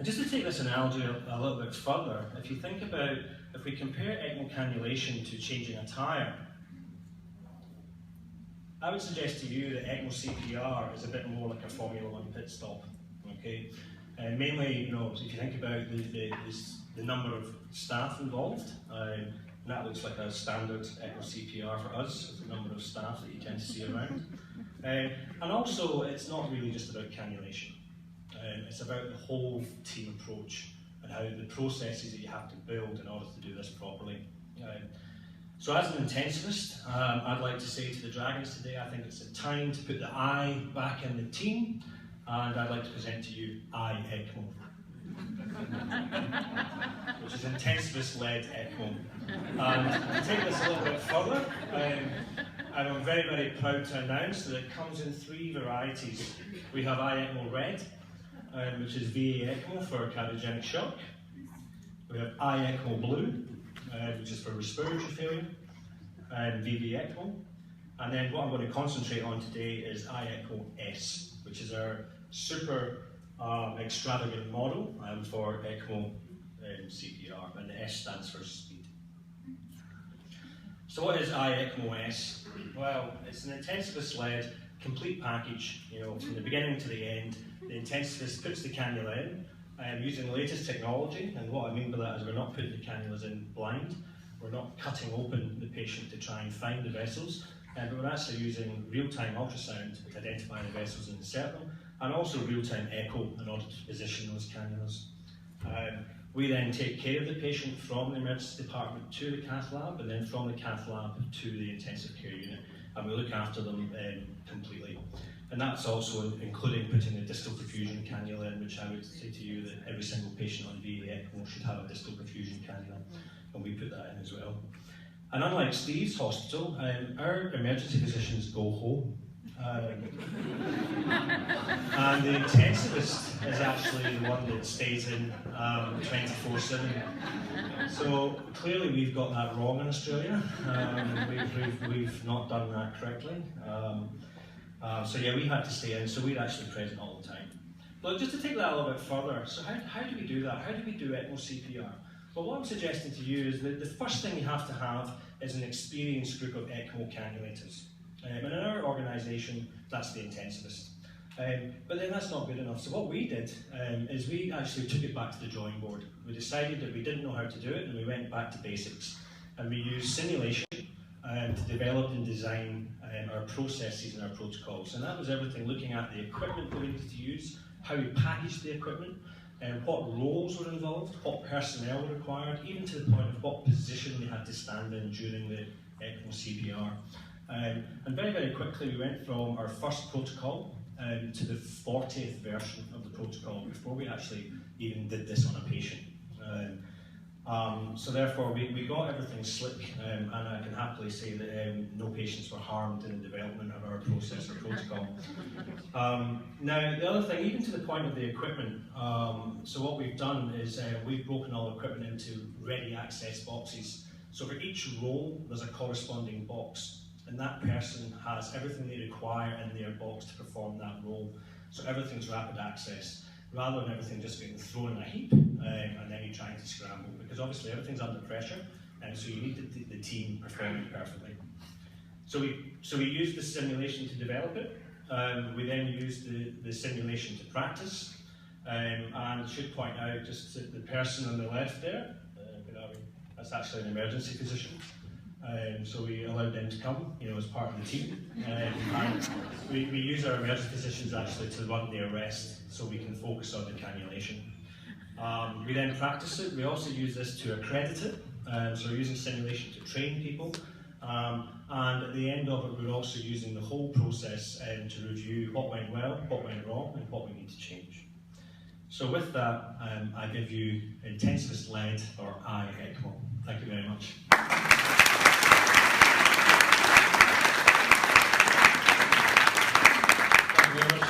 And just to take this analogy a little bit further, if you think about, if we compare ECMO cannulation to changing a tyre, I would suggest to you that ECMO CPR is a bit more like a Formula 1 pit stop. Okay, mainly, if you think about the number of staff involved, and that looks like a standard ECMO CPR for us, with the number of staff that you tend to see around. And also, it's not really just about cannulation. It's about the whole team approach and how the processes that you have to build in order to do this properly. So as an intensivist, I'd like to say to the Dragons today, I think it's a time to put the I back in the team, and I'd like to present to you ECMO, which is intensivist-led ECMO. And to take this a little bit further, I'm very, very proud to announce that it comes in 3 varieties. We have ECMO Red, which is VA-ECMO for cardiogenic shock. We have ECMO Blue, which is for respiratory failure, and VV-ECMO. And then what I'm going to concentrate on today is ECMO S, which is our super extravagant model for ECMO CPR, and the S stands for speed. So what is ECMO S? Well, it's an intensivist-led complete package, from the beginning to the end. The intensivist puts the cannula in using the latest technology, and what I mean by that is we're not putting the cannulas in blind, we're not cutting open the patient to try and find the vessels, but we're actually using real-time ultrasound to identify the vessels and insert them, and also real-time echo in order to position those cannulas. We then take care of the patient from the emergency department to the cath lab, and then from the cath lab to the intensive care unit, and we look after them completely. And that's also including putting a distal perfusion cannula in, which I would say to you that every single patient on VA-ECMO should have a distal perfusion cannula, and we put that in as well. And unlike Steve's hospital, our emergency physicians go home. And the intensivist is actually the one that stays in 24/7. So clearly we've got that wrong in Australia. We've not done that correctly. So yeah, we had to stay in, so we're actually present all the time. But just to take that a little bit further, so how do we do that? How do we do ECMO CPR? Well, what I'm suggesting to you is that the first thing you have to have is an experienced group of ECMO cannulators. And in our organisation, that's the intensivist. But then that's not good enough. So what we did is we actually took it back to the drawing board. We decided that we didn't know how to do it, and we went back to basics. And we used simulation to develop and design our processes and our protocols. And that was everything looking at the equipment that we needed to use, how we packaged the equipment, what roles were involved, what personnel were required, even to the point of what position they had to stand in during the ECMO CPR. And very, very quickly we went from our first protocol to the 40th version of the protocol before we actually even did this on a patient. So therefore we got everything slick, and I can happily say that no patients were harmed in the development of our process or protocol. Now the other thing, even to the point of the equipment, so what we've done is we've broken all the equipment into ready access boxes. So for each role there's a corresponding box, and that person has everything they require in their box to perform that role. So everything's rapid access, rather than everything just being thrown in a heap and then you're trying to scramble, because obviously everything's under pressure, and so you need the team performing perfectly. So we used the simulation to develop it. We then used the simulation to practice, and I should point out just that the person on the left there, that's actually an emergency physician. So we allowed them to come, as part of the team. And we use our emergency physicians actually to run the arrest, so we can focus on the cannulation. We then practice it. We also use this to accredit it. So we're using simulation to train people. And at the end of it, we're also using the whole process to review what went well, what went wrong, and what we need to change. So with that, I give you intensivist-led, or ECMO. Thank you very much. Thank you very much.